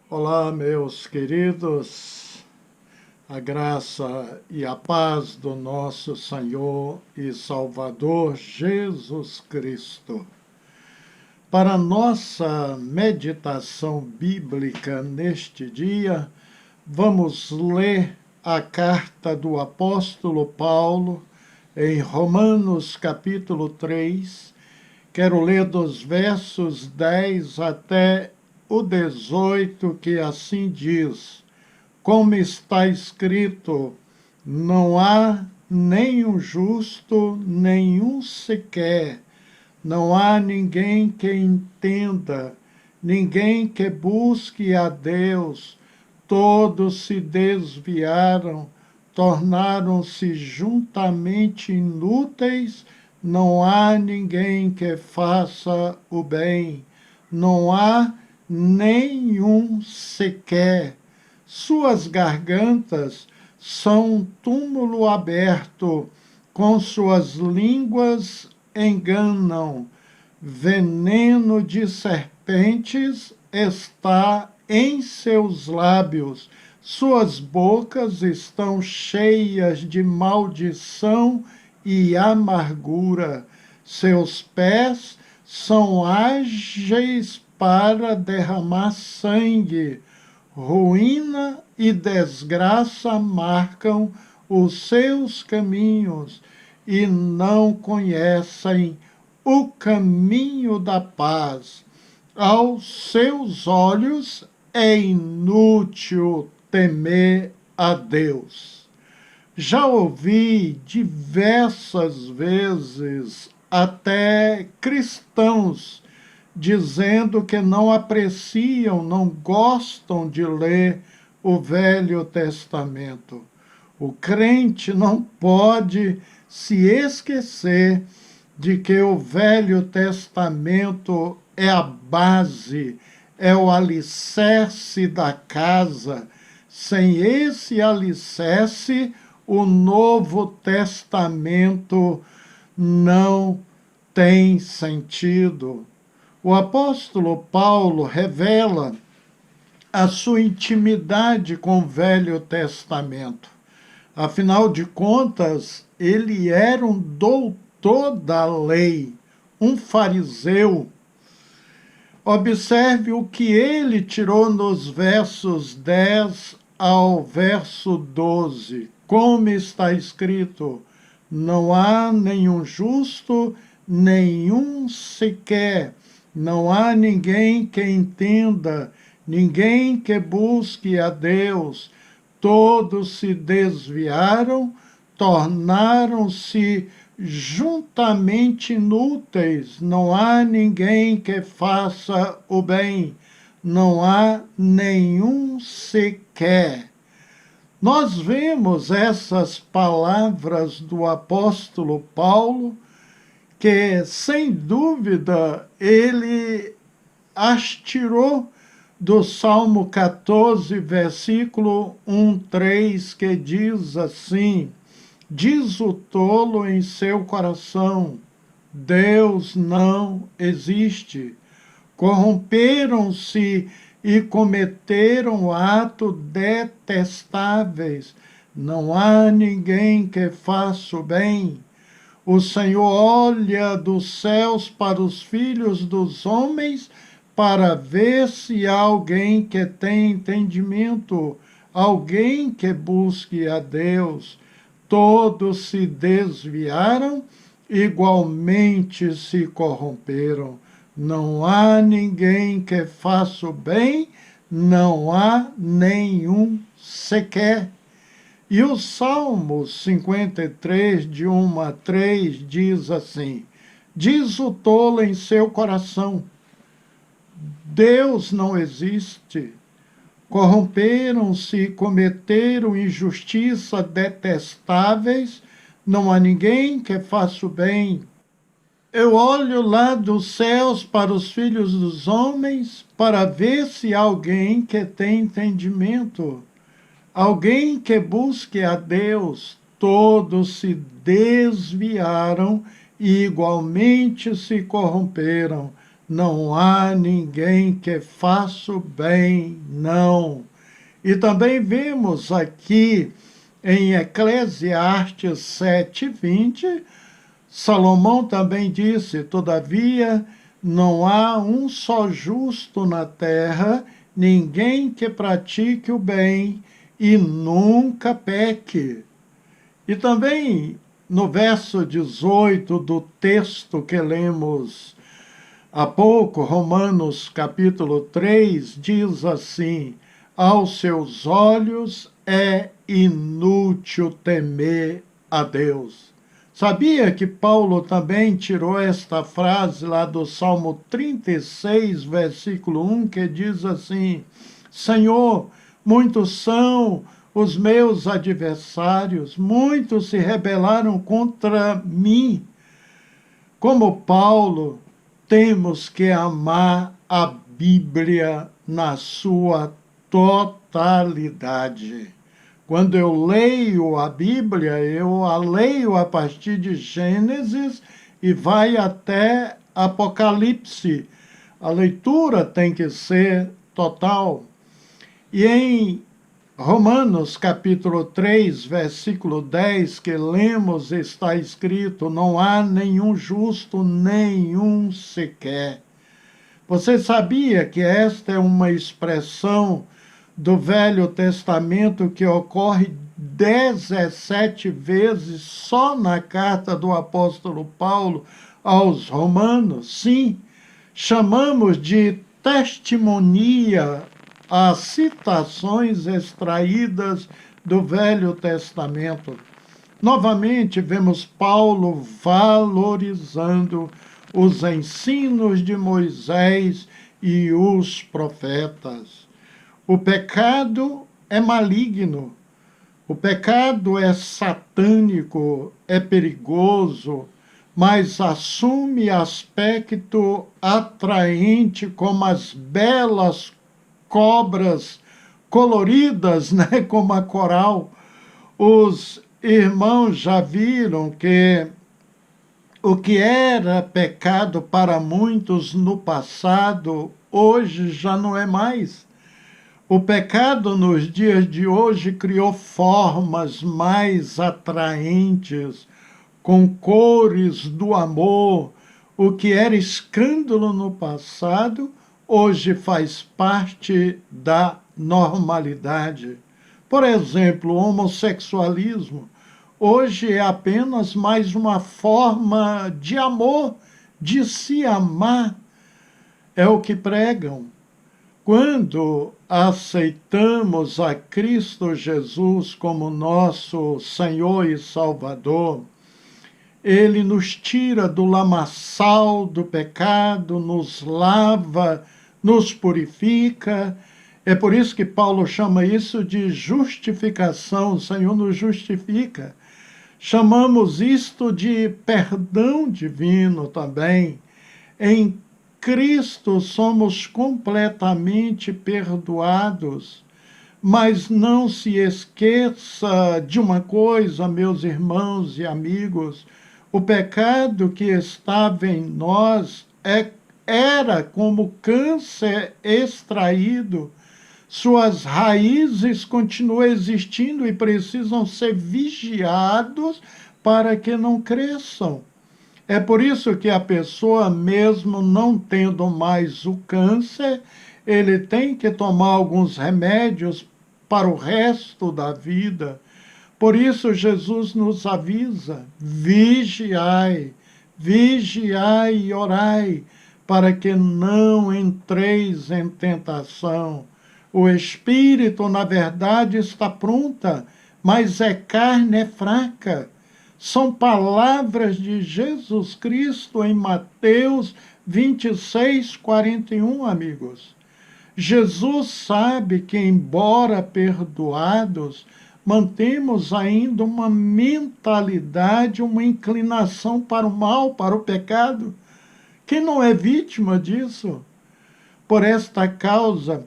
Olá, meus queridos, a graça e a paz do nosso Senhor e Salvador Jesus Cristo. Para nossa meditação bíblica neste dia, vamos ler a carta do apóstolo Paulo em Romanos capítulo 3. Quero ler dos versos 10 até o 18, que assim diz: como está escrito, não há nenhum justo, nenhum sequer, não há ninguém que entenda, ninguém que busque a Deus. Todos se desviaram, tornaram-se juntamente inúteis, não há ninguém que faça o bem, não há nenhum sequer. Suas gargantas são um túmulo aberto, com suas línguas enganam. Veneno de serpentes está em seus lábios. Suas bocas estão cheias de maldição e amargura. Seus pés são ágeis para derramar sangue. Ruína e desgraça marcam os seus caminhos e não conhecem o caminho da paz. Aos seus olhos é inútil temer a Deus. Já ouvi diversas vezes até cristãos dizendo que não apreciam, não gostam de ler o Velho Testamento. O crente não pode se esquecer de que o Velho Testamento é a base, é o alicerce da casa. Sem esse alicerce, o Novo Testamento não tem sentido. O apóstolo Paulo revela a sua intimidade com o Velho Testamento. Afinal de contas, ele era um doutor da lei, um fariseu. Observe o que ele tirou nos versos 10 ao verso 12. Como está escrito, não há nenhum justo, nenhum sequer. Não há ninguém que entenda, ninguém que busque a Deus. Todos se desviaram, tornaram-se juntamente inúteis. Não há ninguém que faça o bem, não há nenhum sequer. Nós vemos essas palavras do apóstolo Paulo, que, sem dúvida, ele as tirou do Salmo 14, versículo 1-3, que diz assim: diz o tolo em seu coração, Deus não existe. Corromperam-se e cometeram atos detestáveis. Não há ninguém que faça o bem. O Senhor olha dos céus para os filhos dos homens para ver se há alguém que tem entendimento, alguém que busque a Deus. Todos se desviaram, igualmente se corromperam. Não há ninguém que faça o bem, não há nenhum sequer. E o Salmo 53, de 1-3, diz assim: diz o tolo em seu coração, Deus não existe. Corromperam-se e cometeram injustiça detestáveis, não há ninguém que faça o bem. Eu olho lá dos céus para os filhos dos homens para ver se há alguém que tem entendimento, alguém que busque a Deus. Todos se desviaram e igualmente se corromperam. Não há ninguém que faça o bem, não. E também vemos aqui em Eclesiastes 7:20, Salomão também disse: todavia, não há um só justo na terra, ninguém que pratique o bem e nunca peque. E também no verso 18 do texto que lemos há pouco, Romanos capítulo 3, diz assim: aos seus olhos é inútil temer a Deus. Sabia que Paulo também tirou esta frase lá do Salmo 36, versículo 1, que diz assim: Senhor, muitos são os meus adversários, muitos se rebelaram contra mim. Como Paulo, temos que amar a Bíblia na sua totalidade. Quando eu leio a Bíblia, eu a leio a partir de Gênesis e vai até Apocalipse. A leitura tem que ser total. E em Romanos capítulo 3, versículo 10, que lemos, está escrito: não há nenhum justo, nenhum sequer. Você sabia que esta é uma expressão do Velho Testamento que ocorre 17 vezes só na carta do apóstolo Paulo aos Romanos? Sim, chamamos de testemunha as citações extraídas do Velho Testamento. Novamente, vemos Paulo valorizando os ensinos de Moisés e os profetas. O pecado é maligno, o pecado é satânico, é perigoso, mas assume aspecto atraente como as belas cobras coloridas, né, como a coral. Os irmãos já viram que o que era pecado para muitos no passado, hoje já não é mais. O pecado nos dias de hoje criou formas mais atraentes, com cores do amor. O que era escândalo no passado, hoje faz parte da normalidade. Por exemplo, o homossexualismo hoje é apenas mais uma forma de amor, de se amar. É o que pregam. Quando aceitamos a Cristo Jesus como nosso Senhor e Salvador, Ele nos tira do lamaçal do pecado, nos lava, nos purifica. É por isso que Paulo chama isso de justificação. O Senhor nos justifica. Chamamos isto de perdão divino também. Em Cristo somos completamente perdoados. Mas não se esqueça de uma coisa, meus irmãos e amigos: o pecado que estava em nós era como câncer extraído. Suas raízes continuam existindo e precisam ser vigiados para que não cresçam. É por isso que a pessoa, mesmo não tendo mais o câncer, ele tem que tomar alguns remédios para o resto da vida. Por isso Jesus nos avisa: vigiai, vigiai e orai, para que não entreis em tentação. O espírito, na verdade, está pronta, mas a carne é fraca. São palavras de Jesus Cristo em Mateus 26, 41, amigos. Jesus sabe que, embora perdoados, mantemos ainda uma mentalidade, uma inclinação para o mal, para o pecado. Quem não é vítima disso? Por esta causa,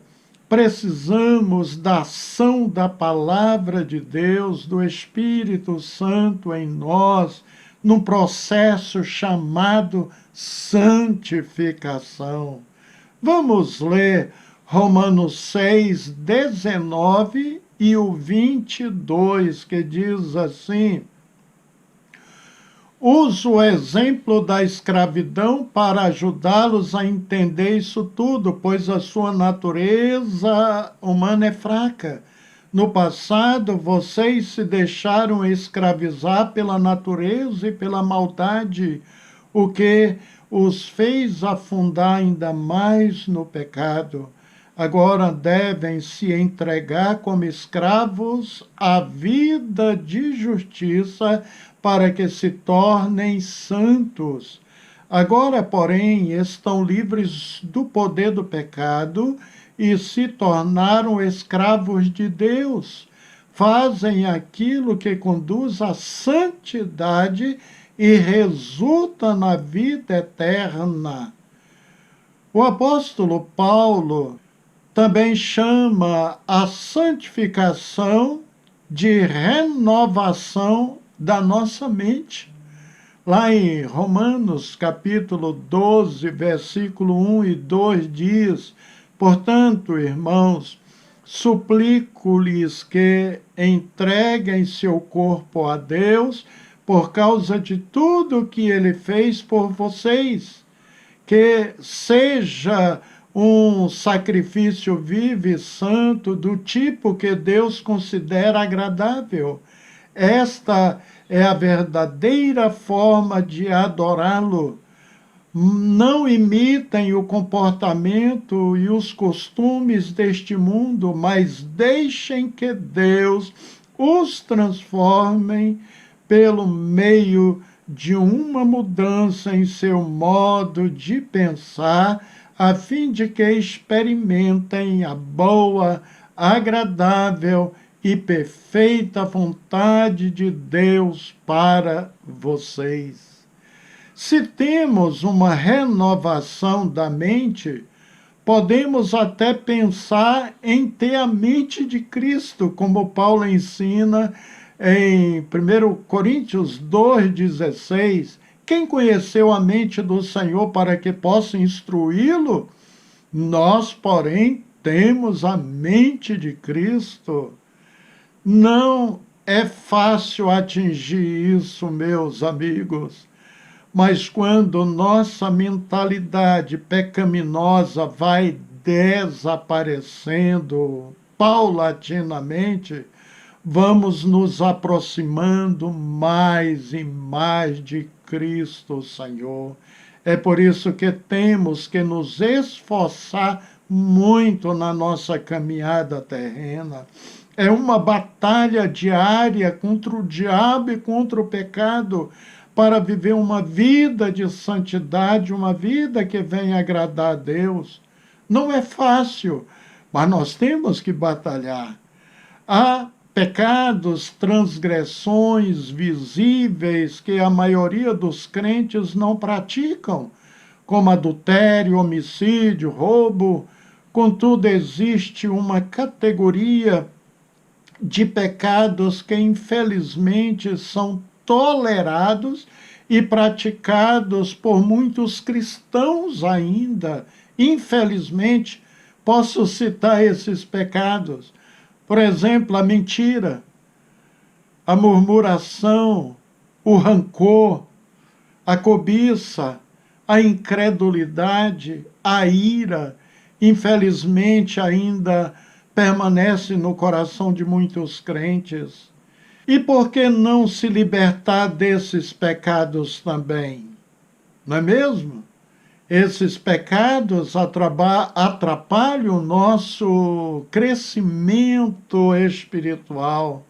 precisamos da ação da palavra de Deus, do Espírito Santo em nós, num processo chamado santificação. Vamos ler Romanos 6, 19 e o 22, que diz assim: uso o exemplo da escravidão para ajudá-los a entender isso tudo, pois a sua natureza humana é fraca. No passado, vocês se deixaram escravizar pela natureza e pela maldade, o que os fez afundar ainda mais no pecado. Agora devem se entregar como escravos à vida de justiça para que se tornem santos. Agora, porém, estão livres do poder do pecado e se tornaram escravos de Deus. Fazem aquilo que conduz à santidade e resulta na vida eterna. O apóstolo Paulo também chama a santificação de renovação da nossa mente. Lá em Romanos, capítulo 12, versículo 1 e 2 diz: portanto, irmãos, suplico-lhes que entreguem seu corpo a Deus por causa de tudo que ele fez por vocês, que seja um sacrifício vivo e santo do tipo que Deus considera agradável. Esta é a verdadeira forma de adorá-lo. Não imitem o comportamento e os costumes deste mundo, mas deixem que Deus os transforme pelo meio de uma mudança em seu modo de pensar, a fim de que experimentem a boa, agradável e perfeita vontade de Deus para vocês. Se temos uma renovação da mente, podemos até pensar em ter a mente de Cristo, como Paulo ensina em 1 Coríntios 2,16. Quem conheceu a mente do Senhor para que possa instruí-lo? Nós, porém, temos a mente de Cristo. Não é fácil atingir isso, meus amigos, mas quando nossa mentalidade pecaminosa vai desaparecendo paulatinamente, vamos nos aproximando mais e mais de Cristo Senhor. É por isso que temos que nos esforçar muito na nossa caminhada terrena. É uma batalha diária contra o diabo e contra o pecado, para viver uma vida de santidade, uma vida que venha agradar a Deus. Não é fácil, mas nós temos que batalhar. Há pecados, transgressões visíveis que a maioria dos crentes não praticam, como adultério, homicídio, roubo. Contudo, existe uma categoria de pecados que, infelizmente, são tolerados e praticados por muitos cristãos ainda. Infelizmente, posso citar esses pecados. Por exemplo, a mentira, a murmuração, o rancor, a cobiça, a incredulidade, a ira, infelizmente ainda permanece no coração de muitos crentes. E por que não se libertar desses pecados também? Não é mesmo? Esses pecados atrapalham o nosso crescimento espiritual.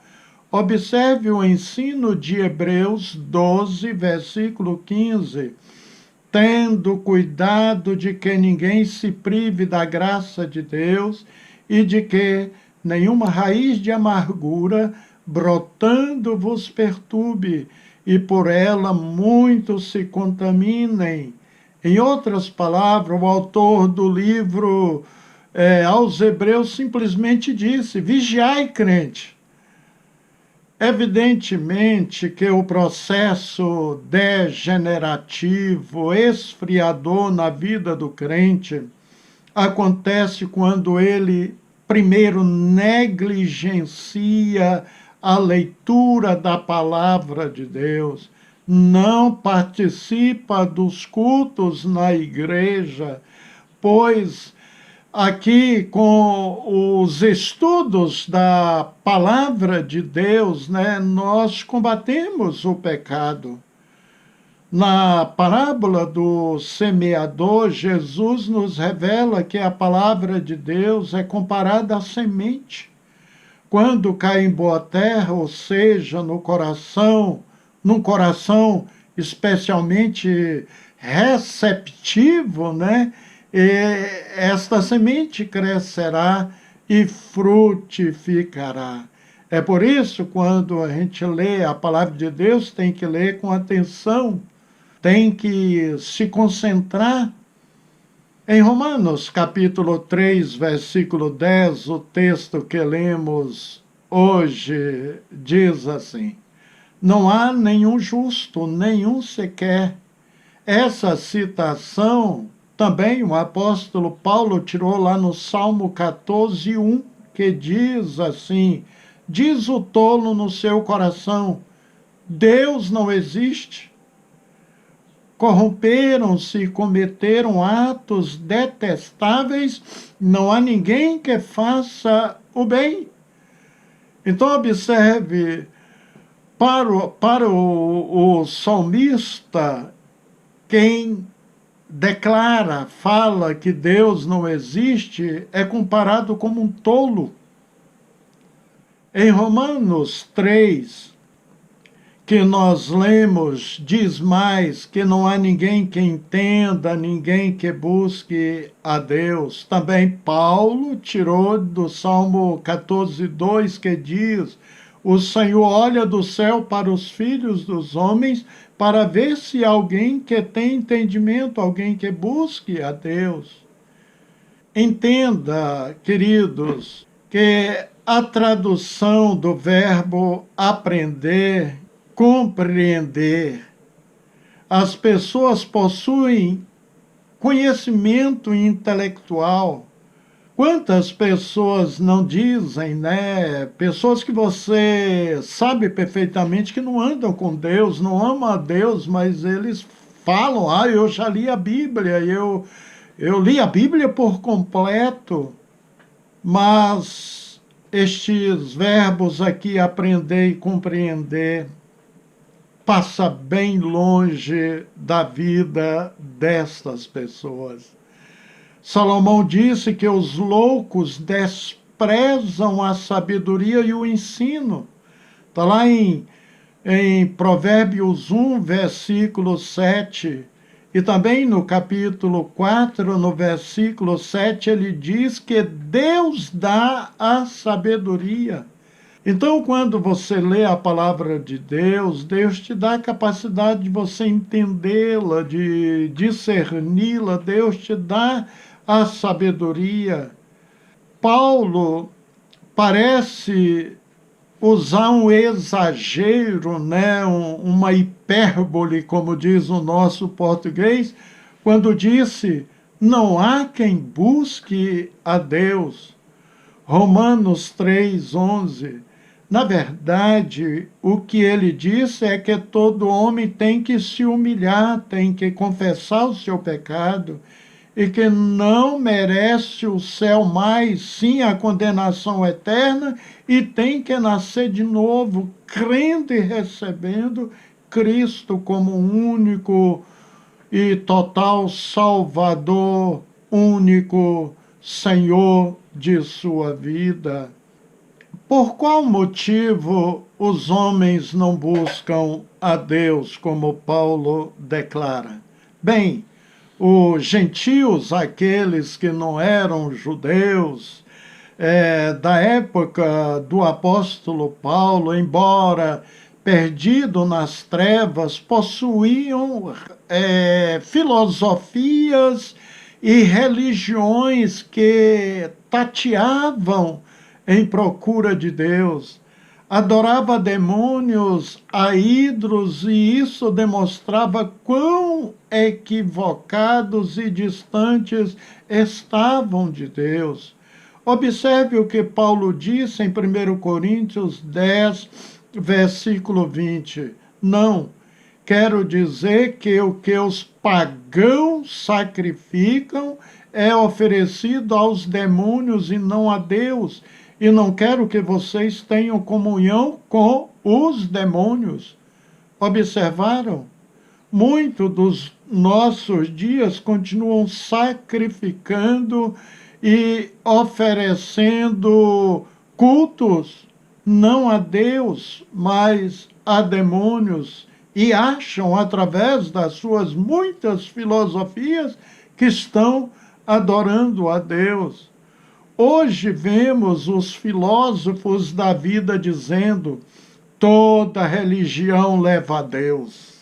Observe o ensino de Hebreus 12, versículo 15. Tendo cuidado de que ninguém se prive da graça de Deus e de que nenhuma raiz de amargura brotando vos perturbe, e por ela muitos se contaminem. Em outras palavras, o autor do livro aos Hebreus simplesmente disse: vigiai, crente. Evidentemente que o processo degenerativo, esfriador na vida do crente, acontece quando ele primeiro negligencia a leitura da palavra de Deus, não participa dos cultos na igreja, pois aqui com os estudos da palavra de Deus, né, nós combatemos o pecado. Na parábola do semeador, Jesus nos revela que a palavra de Deus é comparada à semente. Quando cai em boa terra, ou seja, no coração, num coração especialmente receptivo, né? E esta semente crescerá e frutificará. É por isso, quando a gente lê a palavra de Deus, tem que ler com atenção, tem que se concentrar. Em Romanos, capítulo 3, versículo 10, o texto que lemos hoje diz assim: não há nenhum justo, nenhum sequer. Essa citação também o apóstolo Paulo tirou lá no Salmo 14, 1, que diz assim: diz o tolo no seu coração, Deus não existe. Corromperam-se e cometeram atos detestáveis, não há ninguém que faça o bem. Então, observe, para o salmista, quem declara, fala que Deus não existe, é comparado como um tolo. Em Romanos 3, que nós lemos, diz mais que não há ninguém que entenda, ninguém que busque a Deus. Também Paulo tirou do Salmo 14, 2, que diz: o Senhor olha do céu para os filhos dos homens para ver se há alguém que tem entendimento, alguém que busque a Deus. Entenda, queridos, que a tradução do verbo aprender, compreender, as pessoas possuem conhecimento intelectual. Quantas pessoas não dizem, né? Pessoas que você sabe perfeitamente que não andam com Deus, não amam a Deus, mas eles falam: ah, eu já li a Bíblia, eu li a Bíblia por completo. Mas estes verbos aqui, aprender e compreender, passa bem longe da vida destas pessoas. Salomão disse que os loucos desprezam a sabedoria e o ensino. Está lá em Provérbios 1, versículo 7. E também no capítulo 4, no versículo 7, ele diz que Deus dá a sabedoria. Então, quando você lê a palavra de Deus, Deus te dá a capacidade de você entendê-la, de discerni-la, Deus te dá a sabedoria. Paulo parece usar um exagero, né? Uma hipérbole, como diz o nosso português, quando disse: não há quem busque a Deus. Romanos 3, 11. Na verdade, o que ele disse é que todo homem tem que se humilhar, tem que confessar o seu pecado e que não merece o céu, mais sim a condenação eterna, e tem que nascer de novo, crendo e recebendo Cristo como único e total Salvador, único Senhor de sua vida. Por qual motivo os homens não buscam a Deus, como Paulo declara? Bem, os gentios, aqueles que não eram judeus, da época do apóstolo Paulo, embora perdido nas trevas, possuíam filosofias e religiões que tateavam em procura de Deus. Adorava demônios, a ídolos, e isso demonstrava quão equivocados e distantes estavam de Deus. Observe o que Paulo disse em 1 Coríntios 10, versículo 20. Não, quero dizer que o que os pagãos sacrificam é oferecido aos demônios e não a Deus. E não quero que vocês tenham comunhão com os demônios. Observaram? Muitos dos nossos dias continuam sacrificando e oferecendo cultos, não a Deus, mas a demônios, e acham, através das suas muitas filosofias, que estão adorando a Deus. Hoje vemos os filósofos da vida dizendo: toda religião leva a Deus.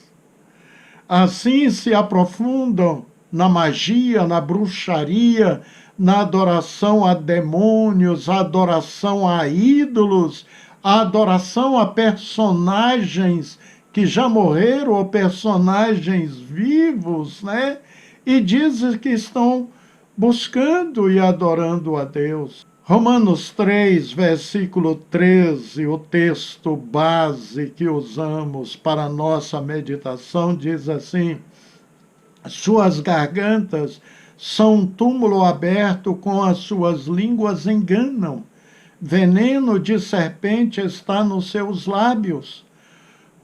Assim se aprofundam na magia, na bruxaria, na adoração a demônios, a adoração a ídolos, a adoração a personagens que já morreram ou personagens vivos, né? E dizem que estão buscando e adorando a Deus. Romanos 3, versículo 13, o texto base que usamos para a nossa meditação, diz assim: suas gargantas são um túmulo aberto, com as suas línguas enganam. Veneno de serpente está nos seus lábios.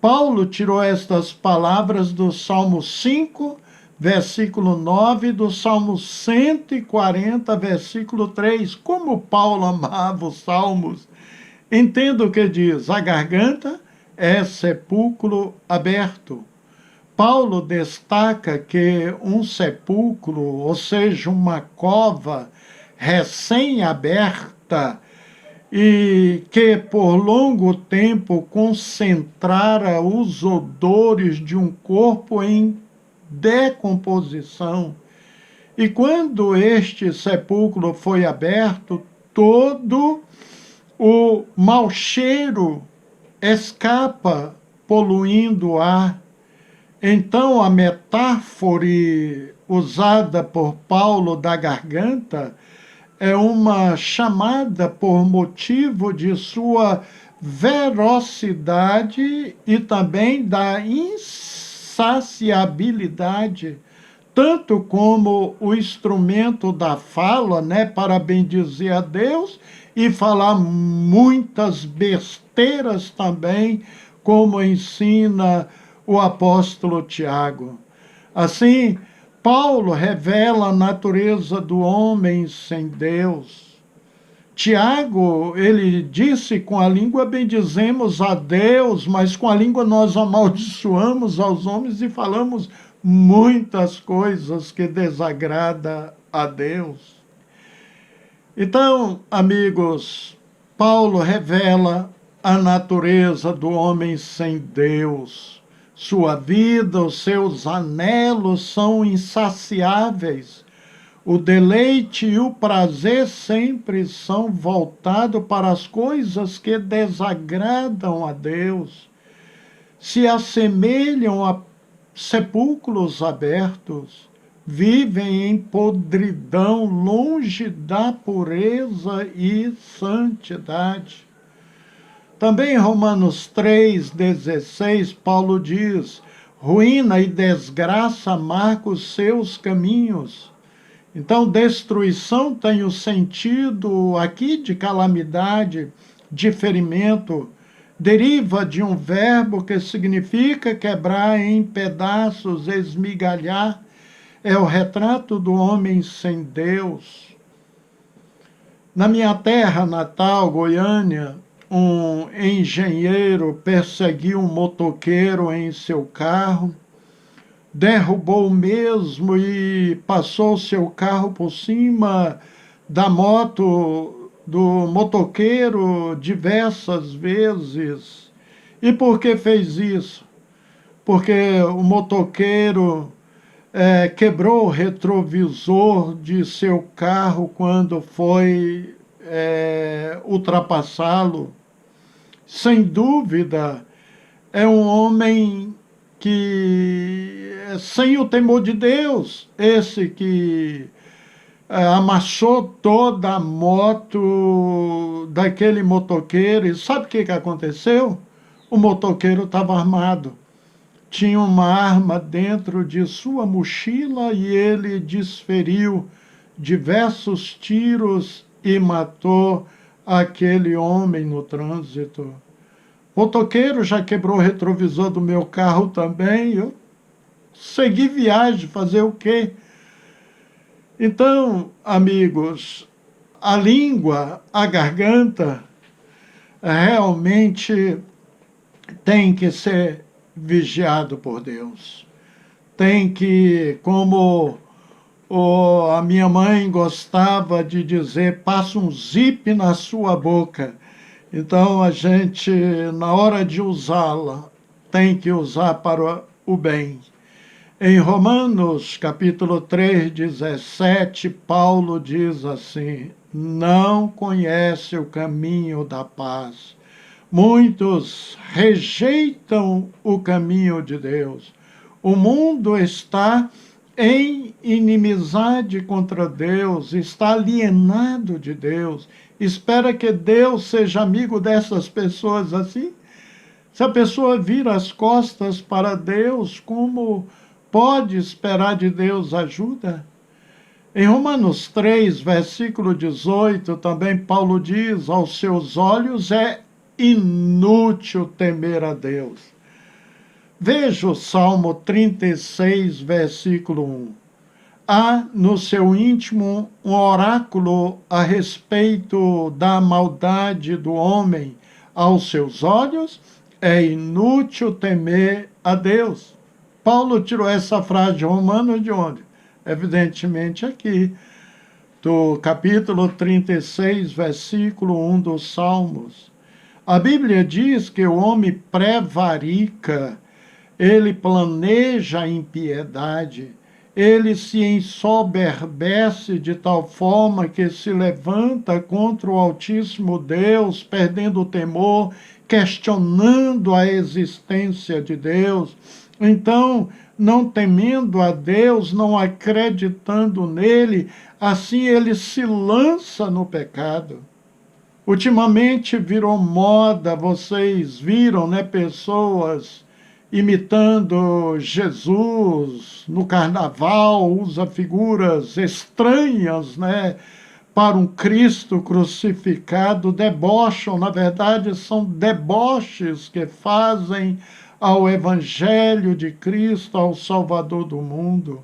Paulo tirou estas palavras do Salmo 5, versículo 9, do Salmo 140, versículo 3. Como Paulo amava os salmos. Entenda o que diz: a garganta é sepulcro aberto. Paulo destaca que um sepulcro, ou seja, uma cova recém-aberta, e que por longo tempo concentrara os odores de um corpo em decomposição. E quando este sepulcro foi aberto, todo o mau cheiro escapa, poluindo o ar. Então, a metáfora usada por Paulo da garganta é uma chamada por motivo de sua velocidade e também da insaciabilidade, tanto como o instrumento da fala, né, para bendizer a Deus e falar muitas besteiras também, como ensina o apóstolo Tiago. Assim, Paulo revela a natureza do homem sem Deus. Tiago, ele disse: com a língua bendizemos a Deus, mas com a língua nós amaldiçoamos aos homens e falamos muitas coisas que desagradam a Deus. Então, amigos, Paulo revela a natureza do homem sem Deus. Sua vida, os seus anelos são insaciáveis. O deleite e o prazer sempre são voltados para as coisas que desagradam a Deus. Se assemelham a sepulcros abertos, vivem em podridão, longe da pureza e santidade. Também em Romanos 3,16, Paulo diz: ruína e desgraça marcam os seus caminhos. Então, destruição tem o sentido aqui de calamidade, de ferimento, deriva de um verbo que significa quebrar em pedaços, esmigalhar. É o retrato do homem sem Deus. Na minha terra natal, Goiânia, um engenheiro perseguiu um motoqueiro em seu carro, derrubou o mesmo e passou seu carro por cima da moto do motoqueiro diversas vezes. E por que fez isso? Porque o motoqueiro quebrou o retrovisor de seu carro quando foi ultrapassá-lo. Sem dúvida, é um homem que é sem o temor de Deus, esse que amassou toda a moto daquele motoqueiro. E sabe o que aconteceu? O motoqueiro estava armado. Tinha uma arma dentro de sua mochila e ele desferiu diversos tiros e matou aquele homem no trânsito. O motoqueiro já quebrou o retrovisor do meu carro também. Eu segui viagem, fazer o quê? Então, amigos, a língua, a garganta, realmente tem que ser vigiado por Deus. Tem que, como a minha mãe gostava de dizer, passa um zip na sua boca. Então, a gente, na hora de usá-la, tem que usar para o bem. Em Romanos, capítulo 3, 17, Paulo diz assim: não conhece o caminho da paz. Muitos rejeitam o caminho de Deus. O mundo está em inimizade contra Deus, está alienado de Deus. Espera que Deus seja amigo dessas pessoas assim? Se a pessoa vira as costas para Deus, como pode esperar de Deus ajuda? Em Romanos 3, versículo 18, também Paulo diz: aos seus olhos é inútil temer a Deus. Veja o Salmo 36, versículo 1. Há no seu íntimo um oráculo a respeito da maldade do homem. Aos seus olhos é inútil temer a Deus. Paulo tirou essa frase de Romanos de onde? Evidentemente aqui, do capítulo 36, versículo 1 dos Salmos. A Bíblia diz que o homem prevarica, ele planeja a impiedade, ele se ensoberbece de tal forma que se levanta contra o Altíssimo Deus, perdendo o temor, questionando a existência de Deus. Então, não temendo a Deus, não acreditando nele, assim ele se lança no pecado. Ultimamente virou moda, vocês viram, né, pessoas imitando Jesus no carnaval, usa figuras estranhas, né, para um Cristo crucificado, debocham, na verdade são deboches que fazem ao Evangelho de Cristo, ao Salvador do mundo.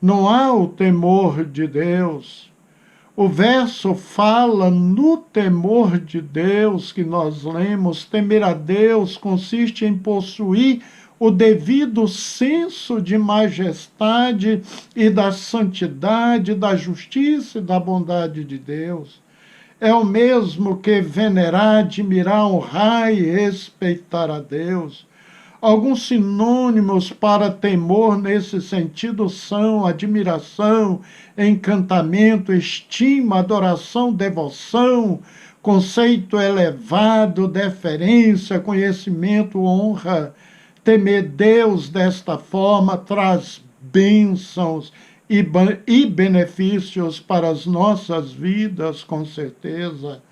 Não há o temor de Deus. O verso fala no temor de Deus que nós lemos. Temer a Deus consiste em possuir o devido senso de majestade e da santidade, da justiça e da bondade de Deus. É o mesmo que venerar, admirar, honrar e respeitar a Deus. Alguns sinônimos para temor nesse sentido são admiração, encantamento, estima, adoração, devoção, conceito elevado, deferência, conhecimento, honra. Temer Deus desta forma traz bênçãos e benefícios para as nossas vidas, com certeza.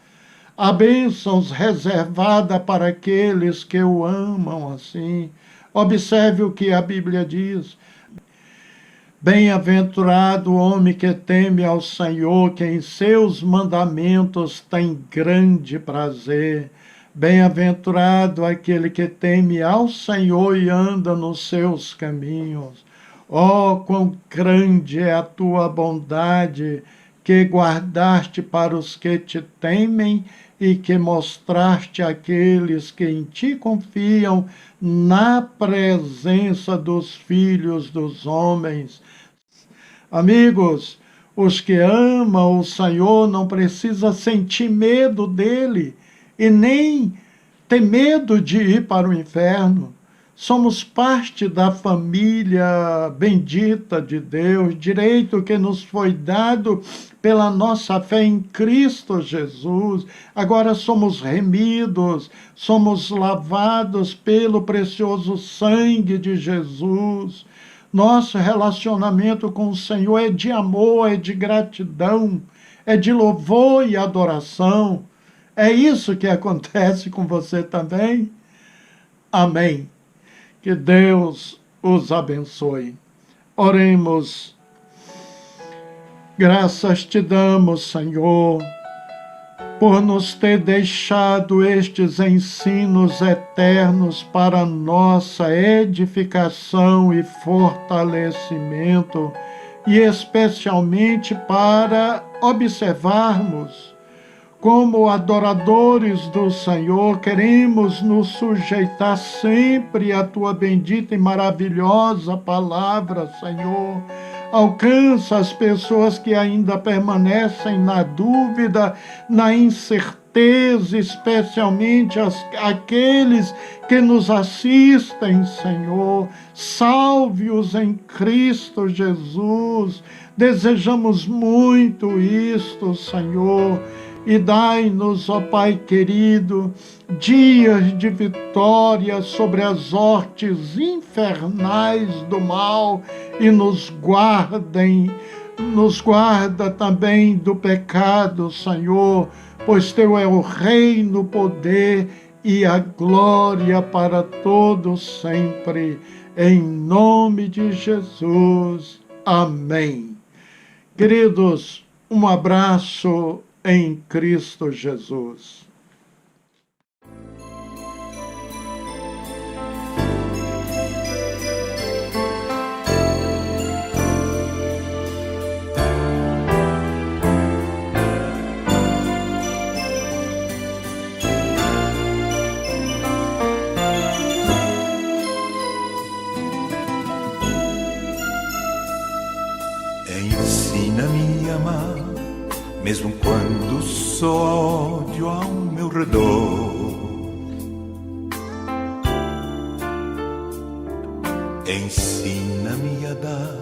Há bênçãos reservadas para aqueles que o amam assim. Observe o que a Bíblia diz. Bem-aventurado o homem que teme ao Senhor, que em seus mandamentos tem grande prazer. Bem-aventurado aquele que teme ao Senhor e anda nos seus caminhos. Oh, quão grande é a tua bondade, que guardaste para os que te temem e que mostraste àqueles que em ti confiam na presença dos filhos dos homens. Amigos, Os que amam o Senhor não precisam sentir medo dele e nem ter medo de ir para o inferno. Somos parte da família bendita de Deus, direito que nos foi dado pela nossa fé em Cristo Jesus. Agora somos remidos, somos lavados pelo precioso sangue de Jesus. Nosso relacionamento com o Senhor é de amor, é de gratidão, é de louvor e adoração. É isso que acontece com você também? Amém. Que Deus os abençoe. Oremos. Graças te damos, Senhor, por nos ter deixado estes ensinos eternos para nossa edificação e fortalecimento, e especialmente para observarmos como adoradores do Senhor, queremos nos sujeitar sempre à tua bendita e maravilhosa palavra, Senhor. Alcança as pessoas que ainda permanecem na dúvida, na incerteza, especialmente aqueles que nos assistem, Senhor. Salve-os em Cristo Jesus. Desejamos muito isto, Senhor. E dai-nos, ó Pai querido, dias de vitória sobre as hortes infernais do mal e nos guarda também do pecado, Senhor, pois teu é o reino, o poder e a glória para todos sempre. Em nome de Jesus. Amém. Queridos, um abraço em Cristo Jesus. Ensina-me a amar, mesmo quando só há ódio ao meu redor. Ensina-me a dar,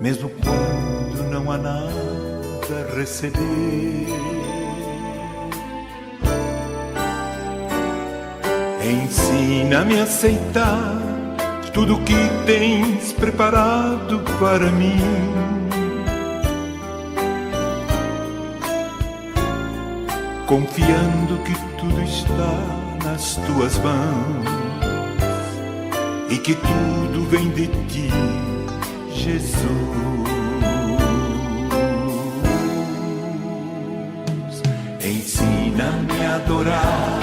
mesmo quando não há nada a receber. Ensina-me a aceitar tudo o que tens preparado para mim. Confiando que tudo está nas tuas mãos e que tudo vem de ti, Jesus. Ensina-me a adorar,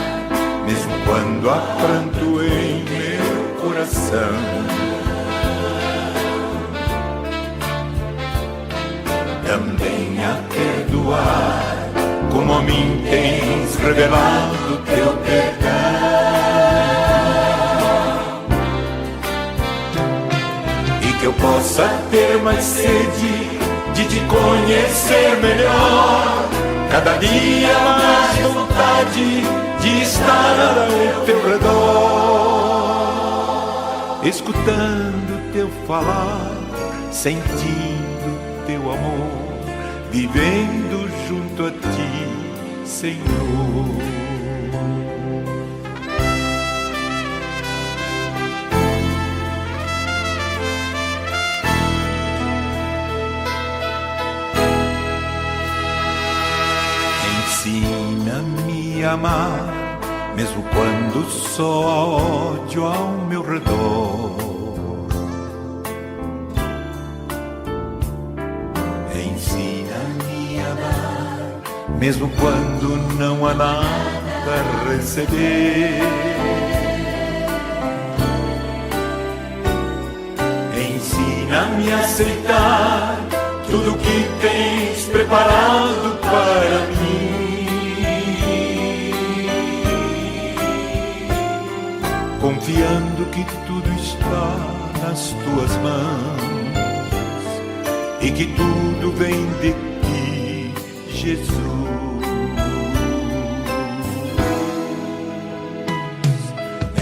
mesmo quando há pranto em meu coração. Também a perdoar, como a mim tens revelado teu perdão. E que eu possa ter mais sede de te conhecer melhor, cada dia mais vontade de estar ao teu redor, escutando teu falar, sentindo teu amor, vivendo junto a ti, Senhor. Ensina-me a amar, mesmo quando só há ódio ao meu redor. Ensina-me a amar, mesmo quando não há nada a receber. Ensina-me a aceitar tudo que tens preparado para mim. Confiando que tudo está nas tuas mãos e que tudo vem de ti, Jesus.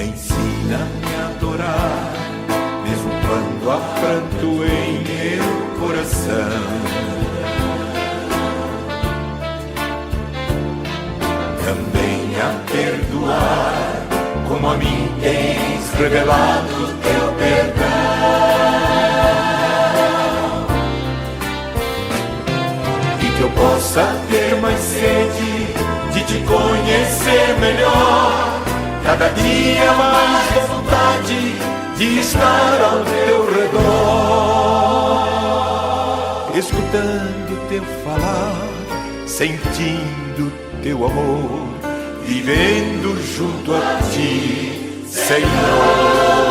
Ensina-me a adorar, mesmo quando há pranto em meu coração. Também a perdoar, como a mim tens revelado teu perdão. E que eu possa ter mais sede de te conhecer melhor, cada dia mais vontade de estar ao teu redor, escutando teu falar, sentindo teu amor, vivendo junto a ti, Senhor.